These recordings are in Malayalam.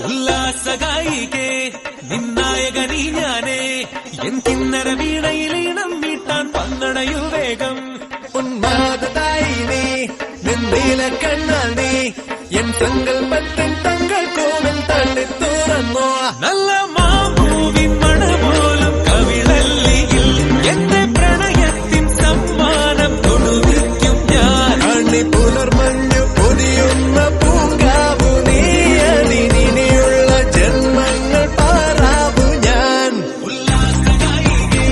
ഉല്ലാസഗായികേ നിന്നായകനീ ഞാനേ എൻ കിന്നര വീണയിലീണം മീട്ടാൻ വന്നണയു വേഗം ഉന്മാദതായി നീ നിന്നീല കണ്ണാൽ നീ എൻ സങ്കൽപ്പത്തിൻ തങ്ങൾ കോവിൽ തള്ളി തുറന്നോ നല്ല മാമൂവിൻ മണപോലും കവിളല്ലിയിൽ എന്റെ പ്രണയത്തിൻ സമ്മാനം കൊടുവിക്കും ഞാൻ അണി പുലർമഞ്ഞു പൊതിയുന്ന പൂങ്കാവു നീ അതിനിയുള്ള ജന്മങ്ങൾ പാറാവു ഞാൻ ഉല്ലാസഗായികേ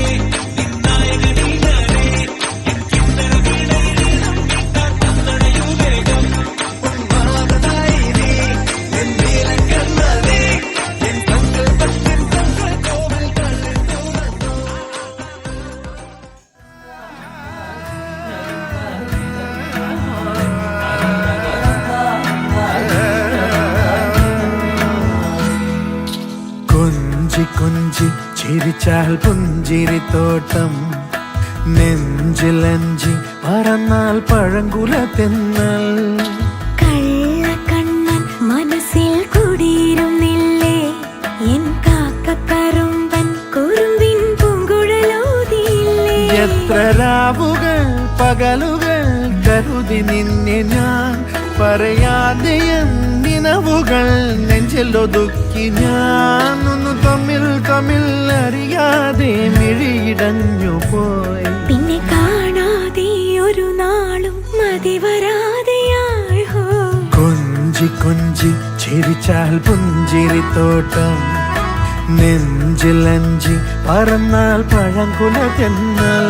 നിന്നായകനീ ഞാനേ എൻ കിന്നര വീണയിലീണം മീട്ടാൻ വന്നണയു വേഗം ഉന്മാദതായി നീ നിന്നീല കണ്ണാൽ നീ എൻ സങ്കൽപ്പത്തിൻ തങ്ങൾ കോവിൽ തള്ളി തുറന്നോ കൊഞ്ചി കൊഞ്ചി ചിരിച്ചാൽ പുഞ്ചിരിത്തോട്ടം നെഞ്ചിലഞ്ചി പറന്നാൽ പഴങ്കുല തെന്നൽ കള്ളക്കണ്ണൻ മനസ്സിൽ കുടിയിരുന്നില്ലേ എൻ കാക്കക്കറുമ്പൻ കുറുമ്പിൻ പൂങ്കുഴലോതിയില്ലേ എത്ര രാവുകൾ പകലുകൾ കരുതി നിന്നെ ഞാൻ പറയാതെ നിനവുകൾ നെഞ്ചിലൊതുക്കി ഞാൻ ഒന്ന് തമ്മിൽ തമ്മിൽ അറിയാതെ മിഴിയിടഞ്ഞു പോയി പിന്നെ കാണാതെ ഒരു നാളും മതി വരാതെയായി ഹോ കൊഞ്ചി കൊഞ്ചി ചിരിച്ചാൽ പുഞ്ചിരിത്തോട്ടം നെഞ്ചിലഞ്ചി പറന്നാൽ പഴങ്കുല തെന്നൽ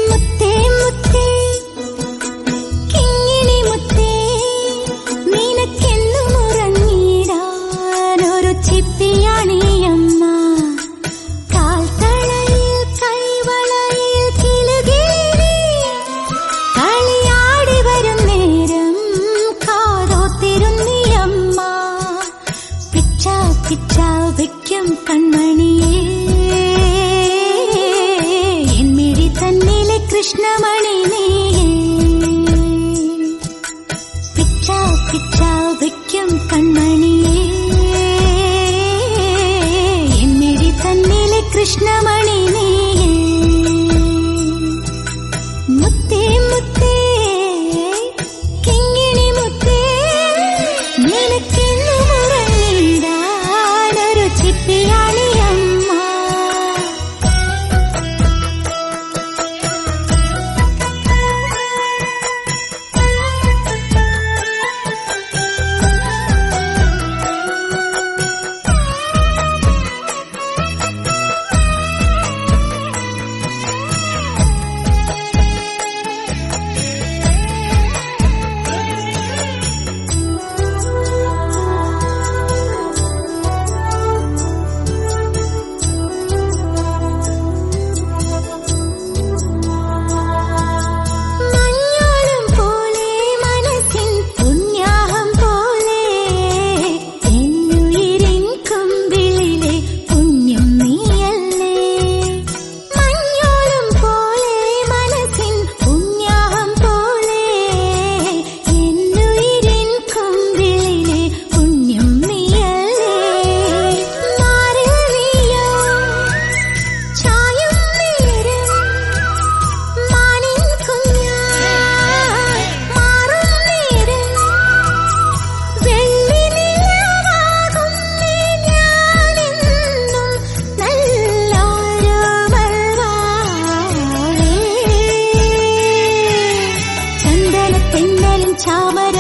മുത്തേ മുത്തേ കിങ്ങിണി മുത്തേ നിനക്കെന്നും ഉറങ്ങിടാൻ ഒരു ചിപ്പിയാണിയമ്മ കാൽത്തളയിൽ കൈവളയിൽ കിലുകിലി കളിയാടി വരും നേരം കാതോത്തിരുന്നിയമ്മ പിച്ച പിച്ച വയ്ക്കും കൺമണിയേ എന്മിഴി തന്നിലെ കൃഷ്ണമണി നീയേ പിച്ച പിച്ച വയ്ക്കും കൺമണിയേ എന്മിഴി തന്നിലെ കൃഷ്ണമണി നീയേ മുത്തേ മുത്തേ കിങ്ങിണി മുത്തേ നിനക്കെന്നും ഉറങ്ങിടാൻ ഒരു ചിപ്പിയാണിയമ്മ ചാമര